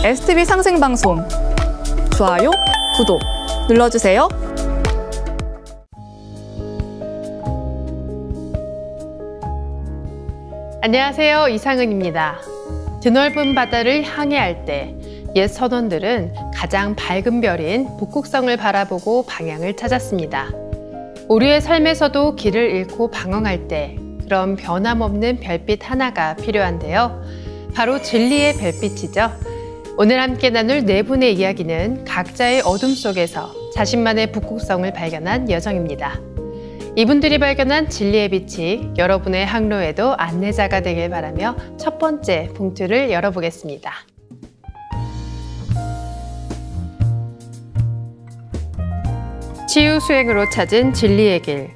STV 상생방송 좋아요, 구독 눌러주세요. 안녕하세요, 이상은입니다. 드넓은 바다를 항해할 때 옛 선원들은 가장 밝은 별인 북극성을 바라보고 방향을 찾았습니다. 우리의 삶에서도 길을 잃고 방황할 때 그런 변함없는 별빛 하나가 필요한데요. 바로 진리의 별빛이죠. 오늘 함께 나눌 네 분의 이야기는 각자의 어둠 속에서 자신만의 북극성을 발견한 여정입니다. 이분들이 발견한 진리의 빛이 여러분의 항로에도 안내자가 되길 바라며 첫 번째 봉투를 열어보겠습니다. 치유 수행으로 찾은 진리의 길.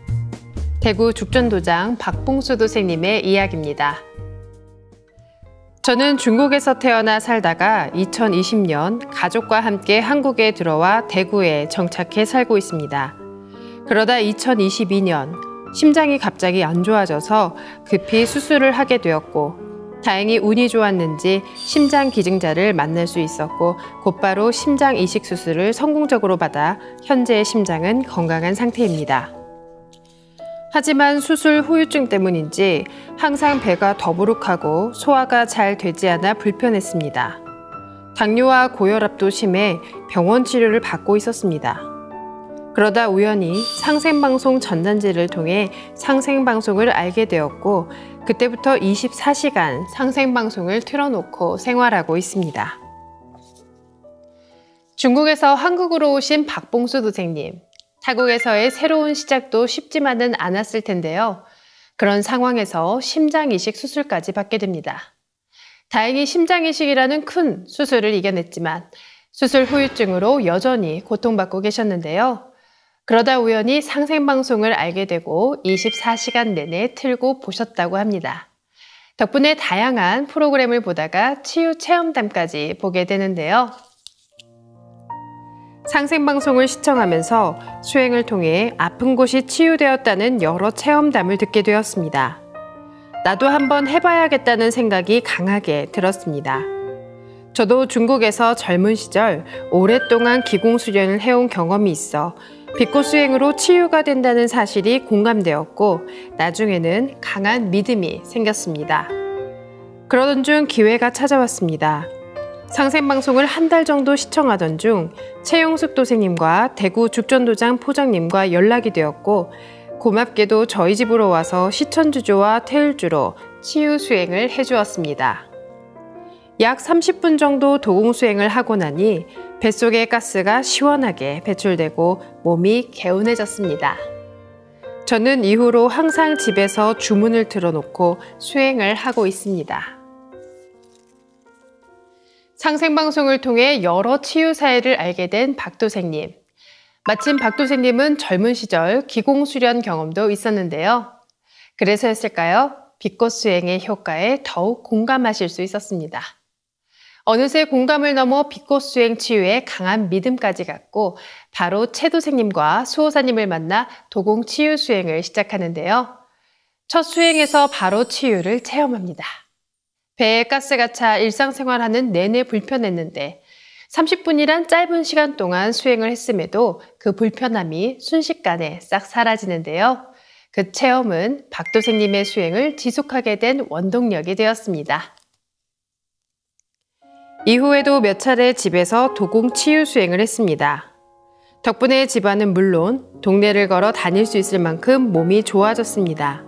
대구 죽전도장 박봉수 도생님의 이야기입니다. 저는 중국에서 태어나 살다가 2020년 가족과 함께 한국에 들어와 대구에 정착해 살고 있습니다. 그러다 2022년 심장이 갑자기 안 좋아져서 급히 수술을 하게 되었고, 다행히 운이 좋았는지 심장 기증자를 만날 수 있었고 곧바로 심장 이식 수술을 성공적으로 받아 현재의 심장은 건강한 상태입니다. 하지만 수술 후유증 때문인지 항상 배가 더부룩하고 소화가 잘 되지 않아 불편했습니다. 당뇨와 고혈압도 심해 병원 치료를 받고 있었습니다. 그러다 우연히 상생방송 전단지를 통해 상생방송을 알게 되었고, 그때부터 24시간 상생방송을 틀어놓고 생활하고 있습니다. 중국에서 한국으로 오신 박봉수 도생님. 타국에서의 새로운 시작도 쉽지만은 않았을 텐데요. 그런 상황에서 심장 이식 수술까지 받게 됩니다. 다행히 심장 이식이라는 큰 수술을 이겨냈지만 수술 후유증으로 여전히 고통받고 계셨는데요. 그러다 우연히 상생방송을 알게 되고 24시간 내내 틀고 보셨다고 합니다. 덕분에 다양한 프로그램을 보다가 치유 체험담까지 보게 되는데요. 상생방송을 시청하면서 수행을 통해 아픈 곳이 치유되었다는 여러 체험담을 듣게 되었습니다. 나도 한번 해봐야겠다는 생각이 강하게 들었습니다. 저도 중국에서 젊은 시절 오랫동안 기공수련을 해온 경험이 있어 빛꽃 수행으로 치유가 된다는 사실이 공감되었고, 나중에는 강한 믿음이 생겼습니다. 그러던 중 기회가 찾아왔습니다. 상생방송을 한 달 정도 시청하던 중 최용숙 도생님과 대구 죽전도장 포장님과 연락이 되었고, 고맙게도 저희 집으로 와서 시천주조와 태율주로 치유 수행을 해주었습니다. 약 30분 정도 도공 수행을 하고 나니 뱃속의 가스가 시원하게 배출되고 몸이 개운해졌습니다. 저는 이후로 항상 집에서 주문을 틀어놓고 수행을 하고 있습니다. 상생방송을 통해 여러 치유 사례를 알게 된 박도생님. 마침 박도생님은 젊은 시절 기공수련 경험도 있었는데요. 그래서였을까요? 빛꽃 수행의 효과에 더욱 공감하실 수 있었습니다. 어느새 공감을 넘어 빛꽃 수행 치유에 강한 믿음까지 갖고 바로 최도생님과 수호사님을 만나 도공 치유 수행을 시작하는데요. 첫 수행에서 바로 치유를 체험합니다. 배에 가스가 차 일상생활하는 내내 불편했는데 30분이란 짧은 시간 동안 수행을 했음에도 그 불편함이 순식간에 싹 사라지는데요. 그 체험은 박도생님의 수행을 지속하게 된 원동력이 되었습니다. 이후에도 몇 차례 집에서 도공 치유 수행을 했습니다. 덕분에 집안은 물론 동네를 걸어 다닐 수 있을 만큼 몸이 좋아졌습니다.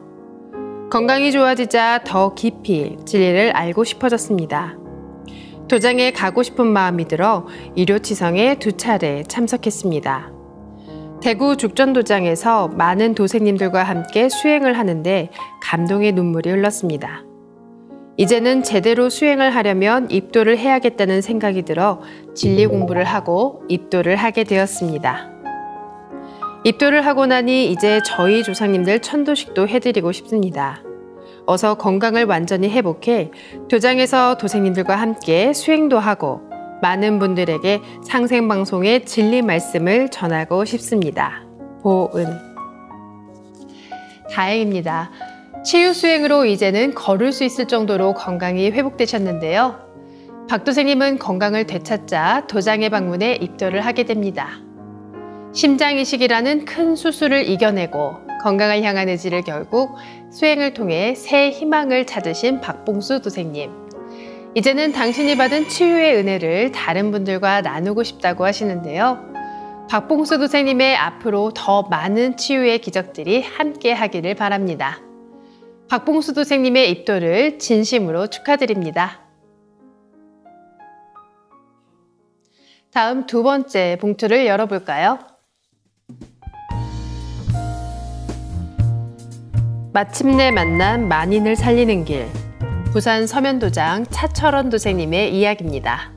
건강이 좋아지자 더 깊이 진리를 알고 싶어졌습니다. 도장에 가고 싶은 마음이 들어 일요치성에 2차례 참석했습니다. 대구 죽전도장에서 많은 도생님들과 함께 수행을 하는데 감동의 눈물이 흘렀습니다. 이제는 제대로 수행을 하려면 입도를 해야겠다는 생각이 들어 진리 공부를 하고 입도를 하게 되었습니다. 입도를 하고 나니 이제 저희 조상님들 천도식도 해드리고 싶습니다. 어서 건강을 완전히 회복해 도장에서 도생님들과 함께 수행도 하고 많은 분들에게 상생방송의 진리 말씀을 전하고 싶습니다. 보은. 다행입니다. 치유 수행으로 이제는 걸을 수 있을 정도로 건강이 회복되셨는데요. 박 도생님은 건강을 되찾자 도장의 방문에 입도를 하게 됩니다. 심장이식이라는 큰 수술을 이겨내고 건강을 향한 의지를 결국 수행을 통해 새 희망을 찾으신 박봉수 도생님. 이제는 당신이 받은 치유의 은혜를 다른 분들과 나누고 싶다고 하시는데요. 박봉수 도생님의 앞으로 더 많은 치유의 기적들이 함께 하기를 바랍니다. 박봉수 도생님의 입도를 진심으로 축하드립니다. 다음 두 번째 봉투를 열어볼까요? 마침내 만난 만인을 살리는 길. 부산 서면도장 차철원 도생님의 이야기입니다.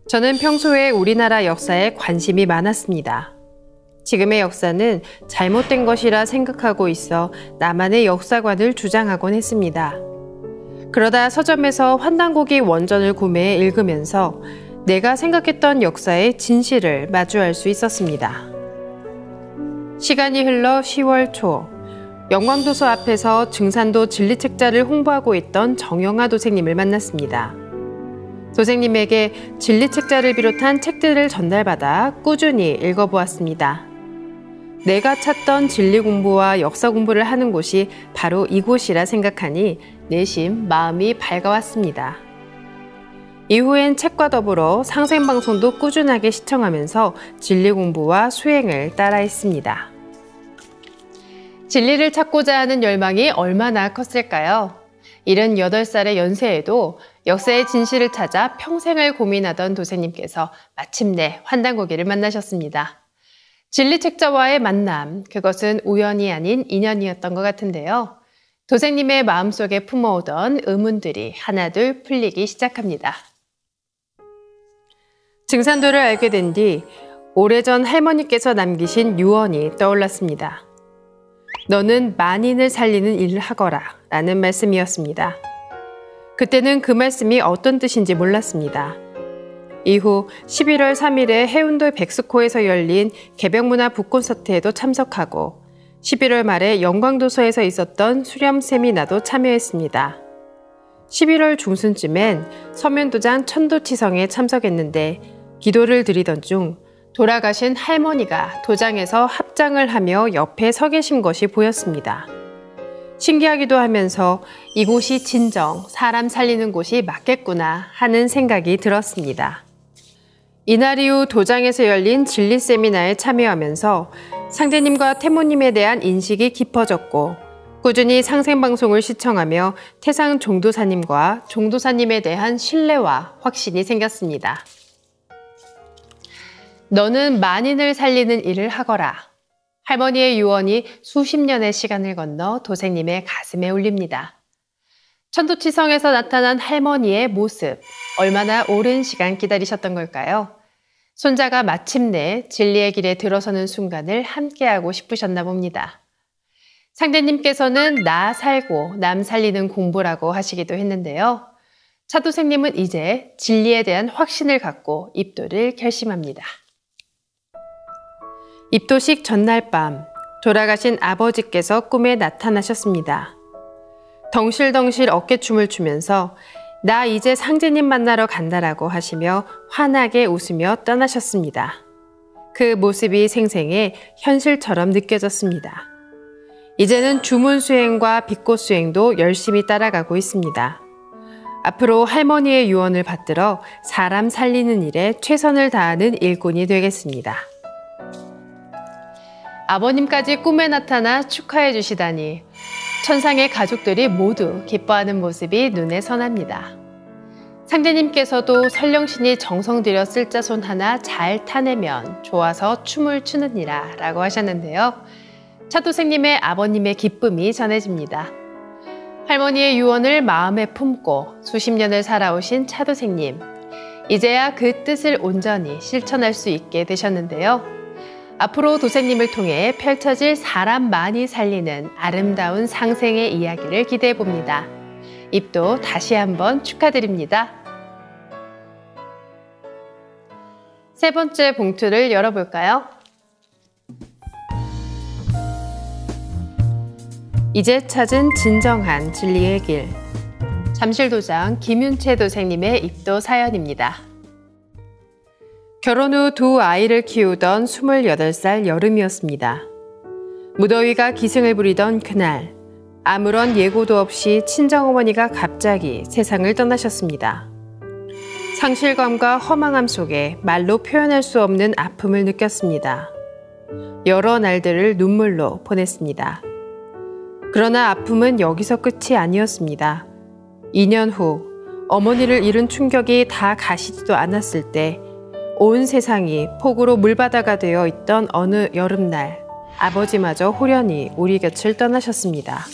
저는 평소에 우리나라 역사에 관심이 많았습니다. 지금의 역사는 잘못된 것이라 생각하고 있어 나만의 역사관을 주장하곤 했습니다. 그러다 서점에서 환단고기 원전을 구매해 읽으면서 내가 생각했던 역사의 진실을 마주할 수 있었습니다. 시간이 흘러 10월 초, 영광도서 앞에서 증산도 진리책자를 홍보하고 있던 정영아 도생님을 만났습니다. 도생님에게 진리책자를 비롯한 책들을 전달받아 꾸준히 읽어보았습니다. 내가 찾던 진리 공부와 역사 공부를 하는 곳이 바로 이곳이라 생각하니 내심 마음이 밝아왔습니다. 이후엔 책과 더불어 상생방송도 꾸준하게 시청하면서 진리 공부와 수행을 따라했습니다. 진리를 찾고자 하는 열망이 얼마나 컸을까요? 78살의 연세에도 역사의 진실을 찾아 평생을 고민하던 도생님께서 마침내 환단고기를 만나셨습니다. 진리책자와의 만남, 그것은 우연이 아닌 인연이었던 것 같은데요. 도생님의 마음속에 품어오던 의문들이 하나둘 풀리기 시작합니다. 증산도를 알게 된 뒤 오래전 할머니께서 남기신 유언이 떠올랐습니다. 너는 만인을 살리는 일을 하거라 라는 말씀이었습니다. 그때는 그 말씀이 어떤 뜻인지 몰랐습니다. 이후 11월 3일에 해운도 백스코에서 열린 개벽문화 북콘서트에도 참석하고 11월 말에 영광도서에서 있었던 수렴 세미나도 참여했습니다. 11월 중순쯤엔 서면도장 천도치성에 참석했는데 기도를 드리던 중 돌아가신 할머니가 도장에서 합장을 하며 옆에 서 계신 것이 보였습니다. 신기하기도 하면서 이곳이 진정 사람 살리는 곳이 맞겠구나 하는 생각이 들었습니다. 이날 이후 도장에서 열린 진리 세미나에 참여하면서 상제님과 태모님에 대한 인식이 깊어졌고 꾸준히 상생방송을 시청하며 태상 종도사님과 종도사님에 대한 신뢰와 확신이 생겼습니다. 너는 만인을 살리는 일을 하거라. 할머니의 유언이 수십 년의 시간을 건너 도생님의 가슴에 울립니다. 천도치성에서 나타난 할머니의 모습, 얼마나 오랜 시간 기다리셨던 걸까요? 손자가 마침내 진리의 길에 들어서는 순간을 함께하고 싶으셨나 봅니다. 상대님께서는 나 살고 남 살리는 공부라고 하시기도 했는데요. 차도생님은 이제 진리에 대한 확신을 갖고 입도를 결심합니다. 입도식 전날 밤, 돌아가신 아버지께서 꿈에 나타나셨습니다. 덩실덩실 어깨춤을 추면서 나 이제 상제님 만나러 간다라고 하시며 환하게 웃으며 떠나셨습니다. 그 모습이 생생해 현실처럼 느껴졌습니다. 이제는 주문 수행과 빛꽃 수행도 열심히 따라가고 있습니다. 앞으로 할머니의 유언을 받들어 사람 살리는 일에 최선을 다하는 일꾼이 되겠습니다. 아버님까지 꿈에 나타나 축하해 주시다니 천상의 가족들이 모두 기뻐하는 모습이 눈에 선합니다. 상제님께서도 설령신이 정성 들여 쓸자손 하나 잘 타내면 좋아서 춤을 추느니라 라고 하셨는데요. 차도생님의 아버님의 기쁨이 전해집니다. 할머니의 유언을 마음에 품고 수십 년을 살아오신 차도생님. 이제야 그 뜻을 온전히 실천할 수 있게 되셨는데요. 앞으로 도생님을 통해 펼쳐질 사람 많이 살리는 아름다운 상생의 이야기를 기대해 봅니다. 입도 다시 한번 축하드립니다. 세 번째 봉투를 열어볼까요? 이제 찾은 진정한 진리의 길. 잠실도장 김윤채 도생님의 입도 사연입니다. 결혼 후 두 아이를 키우던 28살 여름이었습니다. 무더위가 기승을 부리던 그날, 아무런 예고도 없이 친정어머니가 갑자기 세상을 떠나셨습니다. 상실감과 허망함 속에 말로 표현할 수 없는 아픔을 느꼈습니다. 여러 날들을 눈물로 보냈습니다. 그러나 아픔은 여기서 끝이 아니었습니다. 2년 후 어머니를 잃은 충격이 다 가시지도 않았을 때 온 세상이 폭우로 물바다가 되어 있던 어느 여름날, 아버지마저 홀연히 우리 곁을 떠나셨습니다.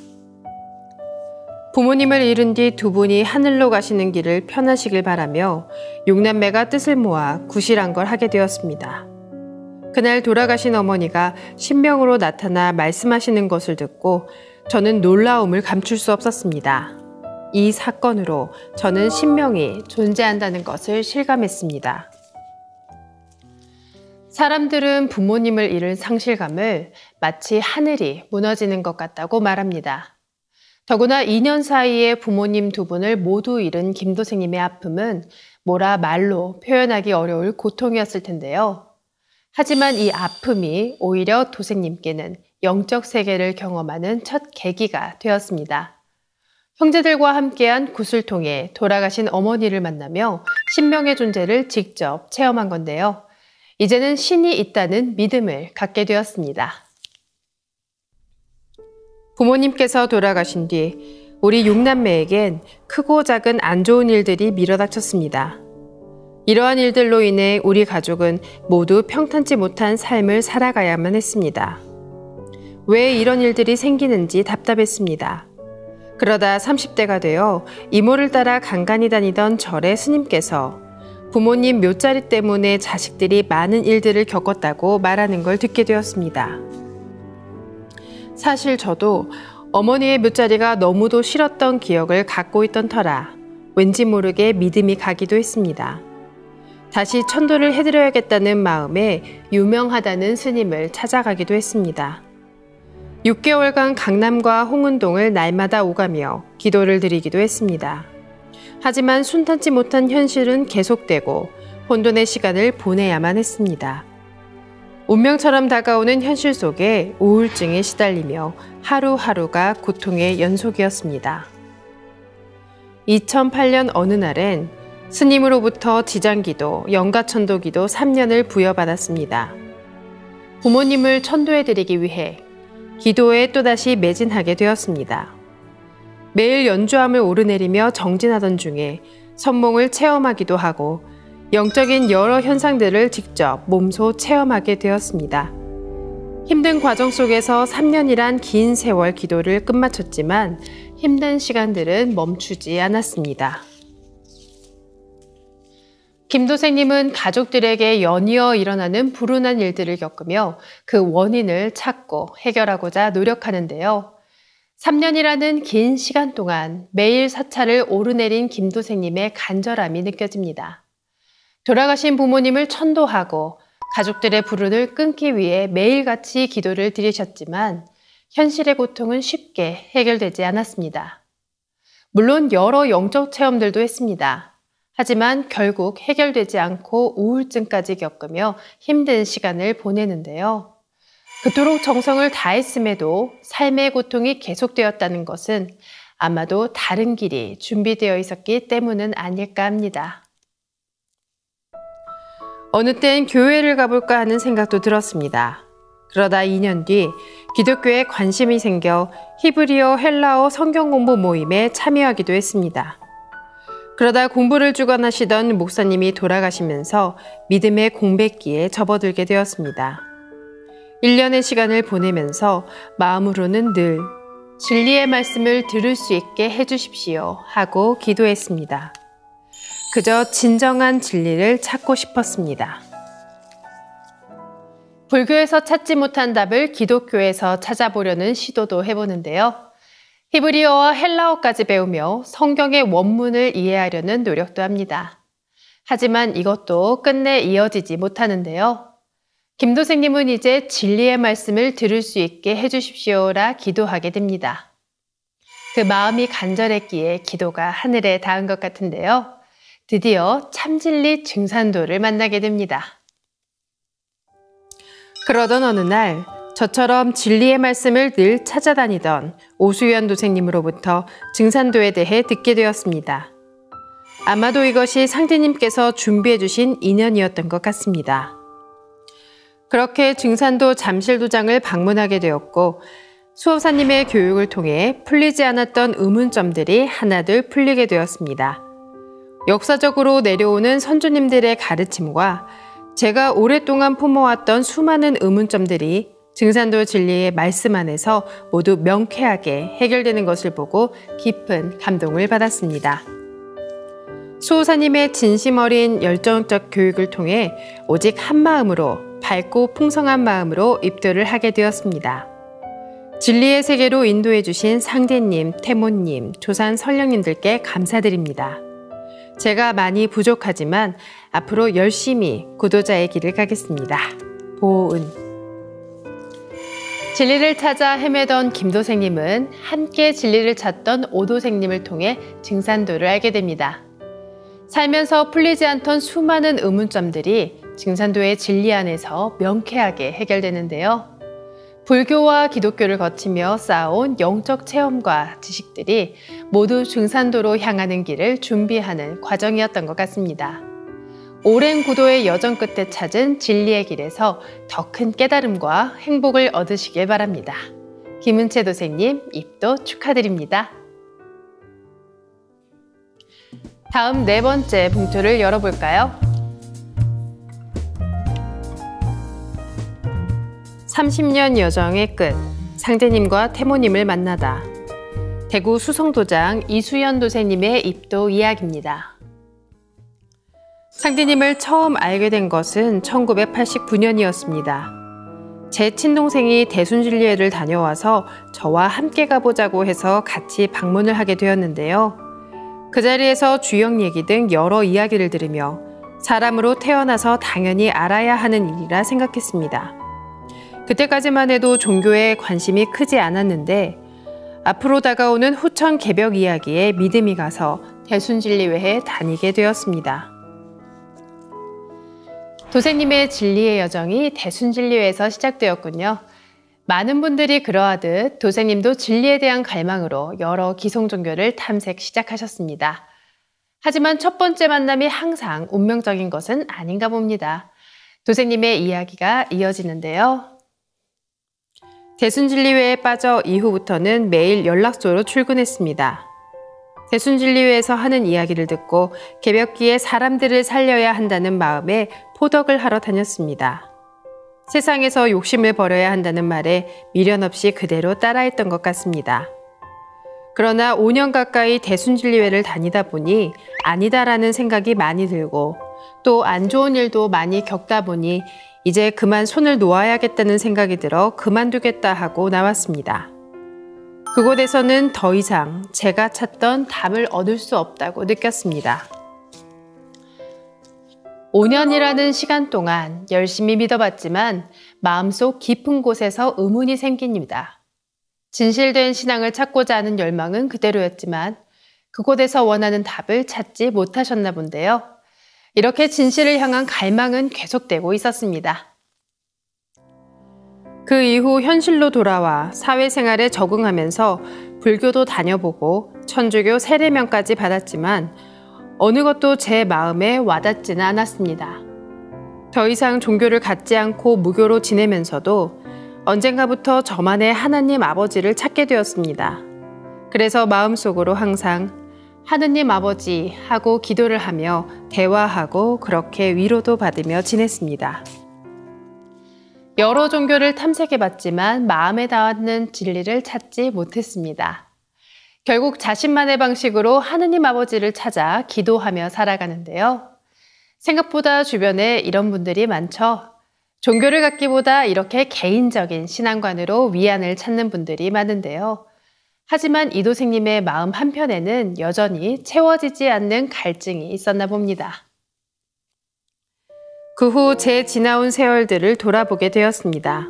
부모님을 잃은 뒤 두 분이 하늘로 가시는 길을 편하시길 바라며 6남매가 뜻을 모아 구실한 걸 하게 되었습니다. 그날 돌아가신 어머니가 신명으로 나타나 말씀하시는 것을 듣고 저는 놀라움을 감출 수 없었습니다. 이 사건으로 저는 신명이 존재한다는 것을 실감했습니다. 사람들은 부모님을 잃은 상실감을 마치 하늘이 무너지는 것 같다고 말합니다. 더구나 2년 사이에 부모님 두 분을 모두 잃은 김 도생님의 아픔은 뭐라 말로 표현하기 어려울 고통이었을 텐데요. 하지만 이 아픔이 오히려 도생님께는 영적 세계를 경험하는 첫 계기가 되었습니다. 형제들과 함께한 굿을 통해 돌아가신 어머니를 만나며 신명의 존재를 직접 체험한 건데요. 이제는 신이 있다는 믿음을 갖게 되었습니다. 부모님께서 돌아가신 뒤 우리 6남매에겐 크고 작은 안 좋은 일들이 밀어닥쳤습니다. 이러한 일들로 인해 우리 가족은 모두 평탄치 못한 삶을 살아가야만 했습니다. 왜 이런 일들이 생기는지 답답했습니다. 그러다 30대가 되어 이모를 따라 간간히 다니던 절의 스님께서 부모님 묘자리 때문에 자식들이 많은 일들을 겪었다고 말하는 걸 듣게 되었습니다. 사실 저도 어머니의 묘자리가 너무도 싫었던 기억을 갖고 있던 터라 왠지 모르게 믿음이 가기도 했습니다. 다시 천도를 해드려야겠다는 마음에 유명하다는 스님을 찾아가기도 했습니다. 6개월간 강남과 홍은동을 날마다 오가며 기도를 드리기도 했습니다. 하지만 순탄치 못한 현실은 계속되고 혼돈의 시간을 보내야만 했습니다. 운명처럼 다가오는 현실 속에 우울증에 시달리며 하루하루가 고통의 연속이었습니다. 2008년 어느 날엔 스님으로부터 지장기도, 영가천도기도 3년을 부여받았습니다. 부모님을 천도해드리기 위해 기도에 또다시 매진하게 되었습니다. 매일 연주함을 오르내리며 정진하던 중에 선몽을 체험하기도 하고 영적인 여러 현상들을 직접 몸소 체험하게 되었습니다. 힘든 과정 속에서 3년이란 긴 세월 기도를 끝마쳤지만 힘든 시간들은 멈추지 않았습니다. 김 도생님은 가족들에게 연이어 일어나는 불운한 일들을 겪으며 그 원인을 찾고 해결하고자 노력하는데요. 3년이라는 긴 시간 동안 매일 사찰을 오르내린 김 도생님의 간절함이 느껴집니다. 돌아가신 부모님을 천도하고 가족들의 불운을 끊기 위해 매일같이 기도를 드리셨지만 현실의 고통은 쉽게 해결되지 않았습니다. 물론 여러 영적 체험들도 했습니다. 하지만 결국 해결되지 않고 우울증까지 겪으며 힘든 시간을 보내는데요. 그토록 정성을 다했음에도 삶의 고통이 계속되었다는 것은 아마도 다른 길이 준비되어 있었기 때문은 아닐까 합니다. 어느 땐 교회를 가볼까 하는 생각도 들었습니다. 그러다 2년 뒤 기독교에 관심이 생겨 히브리어, 헬라어 성경 공부 모임에 참여하기도 했습니다. 그러다 공부를 주관하시던 목사님이 돌아가시면서 믿음의 공백기에 접어들게 되었습니다. 1년의 시간을 보내면서 마음으로는 늘 진리의 말씀을 들을 수 있게 해주십시오 하고 기도했습니다. 그저 진정한 진리를 찾고 싶었습니다. 불교에서 찾지 못한 답을 기독교에서 찾아보려는 시도도 해보는데요. 히브리어와 헬라어까지 배우며 성경의 원문을 이해하려는 노력도 합니다. 하지만 이것도 끝내 이어지지 못하는데요. 김 도생님은 이제 진리의 말씀을 들을 수 있게 해주십시오라 기도하게 됩니다. 그 마음이 간절했기에 기도가 하늘에 닿은 것 같은데요. 드디어 참진리 증산도를 만나게 됩니다. 그러던 어느 날 저처럼 진리의 말씀을 늘 찾아다니던 오수연 도생님으로부터 증산도에 대해 듣게 되었습니다. 아마도 이것이 상대님께서 준비해 주신 인연이었던 것 같습니다. 그렇게 증산도 잠실도장을 방문하게 되었고 수호사님의 교육을 통해 풀리지 않았던 의문점들이 하나둘 풀리게 되었습니다. 역사적으로 내려오는 선조님들의 가르침과 제가 오랫동안 품어왔던 수많은 의문점들이 증산도 진리의 말씀 안에서 모두 명쾌하게 해결되는 것을 보고 깊은 감동을 받았습니다. 수호사님의 진심 어린 열정적 교육을 통해 오직 한 마음으로 밝고 풍성한 마음으로 입도를 하게 되었습니다. 진리의 세계로 인도해 주신 상대님, 태모님, 조산 선령님들께 감사드립니다. 제가 많이 부족하지만 앞으로 열심히 구도자의 길을 가겠습니다. 보은. 진리를 찾아 헤매던 김도생님은 함께 진리를 찾던 오도생님을 통해 증산도를 알게 됩니다. 살면서 풀리지 않던 수많은 의문점들이 증산도의 진리 안에서 명쾌하게 해결되는데요. 불교와 기독교를 거치며 쌓아온 영적 체험과 지식들이 모두 증산도로 향하는 길을 준비하는 과정이었던 것 같습니다. 오랜 구도의 여정 끝에 찾은 진리의 길에서 더 큰 깨달음과 행복을 얻으시길 바랍니다. 김은채 도생님 입도 축하드립니다. 다음 네 번째 봉투를 열어볼까요? 30년 여정의 끝, 상대님과 태모님을 만나다. 대구 수성도장 이수연 도생님의 입도 이야기입니다. 상대님을 처음 알게 된 것은 1989년이었습니다. 제 친동생이 대순진리회를 다녀와서 저와 함께 가보자고 해서 같이 방문을 하게 되었는데요. 그 자리에서 주역 얘기 등 여러 이야기를 들으며 사람으로 태어나서 당연히 알아야 하는 일이라 생각했습니다. 그때까지만 해도 종교에 관심이 크지 않았는데 앞으로 다가오는 후천 개벽 이야기에 믿음이 가서 대순진리회에 다니게 되었습니다. 도생님의 진리의 여정이 대순진리회에서 시작되었군요. 많은 분들이 그러하듯 도생님도 진리에 대한 갈망으로 여러 기성 종교를 탐색 시작하셨습니다. 하지만 첫 번째 만남이 항상 운명적인 것은 아닌가 봅니다. 도생님의 이야기가 이어지는데요. 대순진리회에 빠져 이후부터는 매일 연락소로 출근했습니다. 대순진리회에서 하는 이야기를 듣고 개벽기에 사람들을 살려야 한다는 마음에 포덕을 하러 다녔습니다. 세상에서 욕심을 버려야 한다는 말에 미련 없이 그대로 따라했던 것 같습니다. 그러나 5년 가까이 대순진리회를 다니다 보니 아니다라는 생각이 많이 들고 또 안 좋은 일도 많이 겪다 보니 이제 그만 손을 놓아야겠다는 생각이 들어 그만두겠다 하고 나왔습니다. 그곳에서는 더 이상 제가 찾던 답을 얻을 수 없다고 느꼈습니다. 5년이라는 시간 동안 열심히 믿어봤지만 마음속 깊은 곳에서 의문이 생깁니다. 진실된 신앙을 찾고자 하는 열망은 그대로였지만 그곳에서 원하는 답을 찾지 못하셨나 본데요. 이렇게 진실을 향한 갈망은 계속되고 있었습니다. 그 이후 현실로 돌아와 사회생활에 적응하면서 불교도 다녀보고 천주교 세례명까지 받았지만 어느 것도 제 마음에 와닿지는 않았습니다. 더 이상 종교를 갖지 않고 무교로 지내면서도 언젠가부터 저만의 하나님 아버지를 찾게 되었습니다. 그래서 마음속으로 항상 하느님 아버지 하고 기도를 하며 대화하고 그렇게 위로도 받으며 지냈습니다. 여러 종교를 탐색해봤지만 마음에 닿는 진리를 찾지 못했습니다. 결국 자신만의 방식으로 하느님 아버지를 찾아 기도하며 살아가는데요. 생각보다 주변에 이런 분들이 많죠. 종교를 갖기보다 이렇게 개인적인 신앙관으로 위안을 찾는 분들이 많은데요. 하지만 이도생님의 마음 한편에는 여전히 채워지지 않는 갈증이 있었나 봅니다. 그 후 제 지나온 세월들을 돌아보게 되었습니다.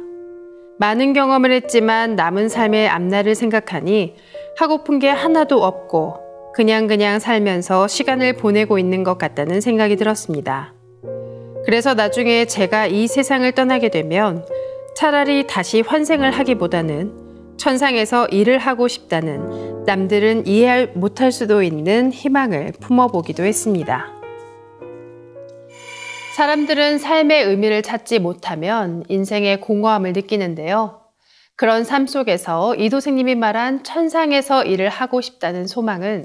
많은 경험을 했지만 남은 삶의 앞날을 생각하니 하고픈 게 하나도 없고 그냥 살면서 시간을 보내고 있는 것 같다는 생각이 들었습니다. 그래서 나중에 제가 이 세상을 떠나게 되면 차라리 다시 환생을 하기보다는 천상에서 일을 하고 싶다는 남들은 이해 못할 수도 있는 희망을 품어보기도 했습니다. 사람들은 삶의 의미를 찾지 못하면 인생의 공허함을 느끼는데요. 그런 삶 속에서 이도생님이 말한 천상에서 일을 하고 싶다는 소망은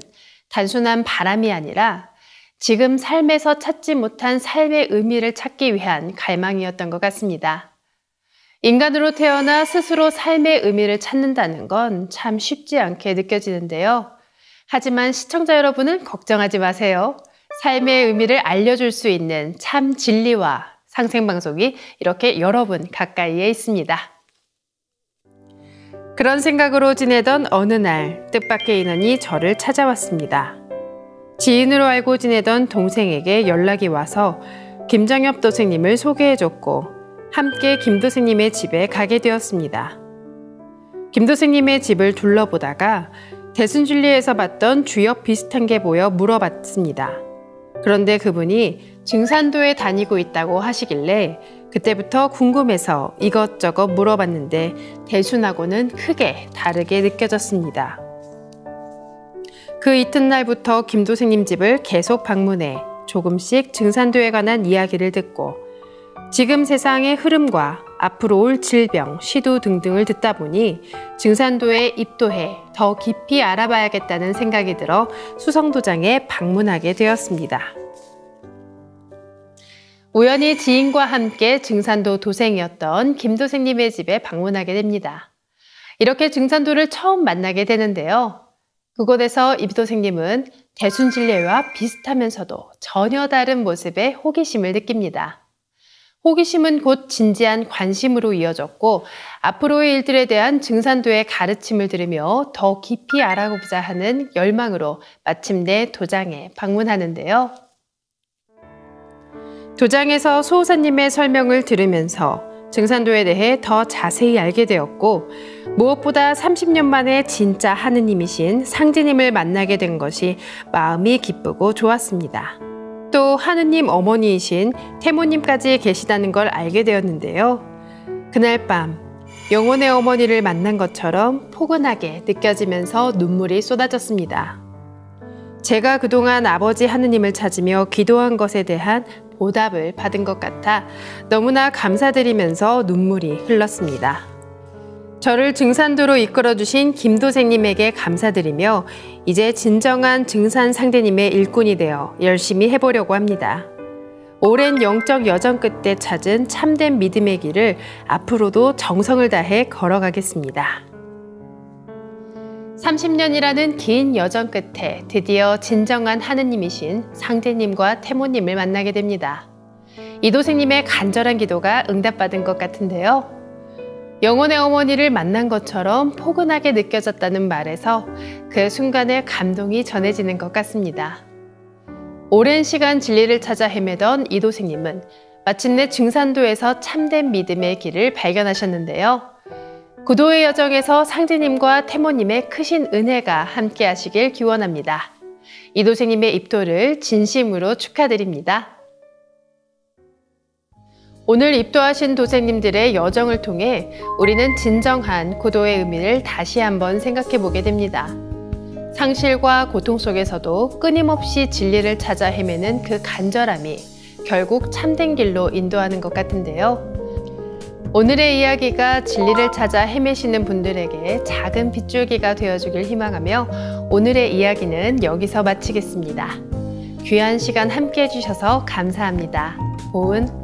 단순한 바람이 아니라 지금 삶에서 찾지 못한 삶의 의미를 찾기 위한 갈망이었던 것 같습니다. 인간으로 태어나 스스로 삶의 의미를 찾는다는 건 참 쉽지 않게 느껴지는데요. 하지만 시청자 여러분은 걱정하지 마세요. 삶의 의미를 알려줄 수 있는 참 진리와 상생방송이 이렇게 여러분 가까이에 있습니다. 그런 생각으로 지내던 어느 날 뜻밖의 인연이 저를 찾아왔습니다. 지인으로 알고 지내던 동생에게 연락이 와서 김정엽 도생님을 소개해줬고 함께 김 도생님의 집에 가게 되었습니다. 김 도생님의 집을 둘러보다가 대순진리에서 봤던 주역 비슷한 게 보여 물어봤습니다. 그런데 그분이 증산도에 다니고 있다고 하시길래 그때부터 궁금해서 이것저것 물어봤는데 대순하고는 크게 다르게 느껴졌습니다. 그 이튿날부터 김 도생님 집을 계속 방문해 조금씩 증산도에 관한 이야기를 듣고 지금 세상의 흐름과 앞으로 올 질병, 시도 등등을 듣다 보니 증산도에 입도해 더 깊이 알아봐야겠다는 생각이 들어 수성도장에 방문하게 되었습니다. 우연히 지인과 함께 증산도 도생이었던 김 도생님의 집에 방문하게 됩니다. 이렇게 증산도를 처음 만나게 되는데요. 그곳에서 이 도생님은 대순진례와 비슷하면서도 전혀 다른 모습에 호기심을 느낍니다. 호기심은 곧 진지한 관심으로 이어졌고 앞으로의 일들에 대한 증산도의 가르침을 들으며 더 깊이 알아보자 하는 열망으로 마침내 도장에 방문하는데요. 도장에서 수호사님의 설명을 들으면서 증산도에 대해 더 자세히 알게 되었고 무엇보다 30년 만에 진짜 하느님이신 상제님을 만나게 된 것이 마음이 기쁘고 좋았습니다. 또 하느님 어머니이신 태모님까지 계시다는 걸 알게 되었는데요. 그날 밤 영혼의 어머니를 만난 것처럼 포근하게 느껴지면서 눈물이 쏟아졌습니다. 제가 그동안 아버지 하느님을 찾으며 기도한 것에 대한 보답을 받은 것 같아 너무나 감사드리면서 눈물이 흘렀습니다. 저를 증산도로 이끌어주신 김 도생님에게 감사드리며 이제 진정한 증산 상대님의 일꾼이 되어 열심히 해보려고 합니다. 오랜 영적 여정 끝에 찾은 참된 믿음의 길을 앞으로도 정성을 다해 걸어가겠습니다. 30년이라는 긴 여정 끝에 드디어 진정한 하느님이신 상대님과 태모님을 만나게 됩니다. 이 도생님의 간절한 기도가 응답받은 것 같은데요. 영혼의 어머니를 만난 것처럼 포근하게 느껴졌다는 말에서 그 순간에 감동이 전해지는 것 같습니다. 오랜 시간 진리를 찾아 헤매던 이 도생님은 마침내 증산도에서 참된 믿음의 길을 발견하셨는데요. 구도의 여정에서 상제님과 태모님의 크신 은혜가 함께 하시길 기원합니다. 이 도생님의 입도를 진심으로 축하드립니다. 오늘 입도하신 도생님들의 여정을 통해 우리는 진정한 구도의 의미를 다시 한번 생각해 보게 됩니다. 상실과 고통 속에서도 끊임없이 진리를 찾아 헤매는 그 간절함이 결국 참된 길로 인도하는 것 같은데요. 오늘의 이야기가 진리를 찾아 헤매시는 분들에게 작은 빗줄기가 되어주길 희망하며 오늘의 이야기는 여기서 마치겠습니다. 귀한 시간 함께 해주셔서 감사합니다. 보은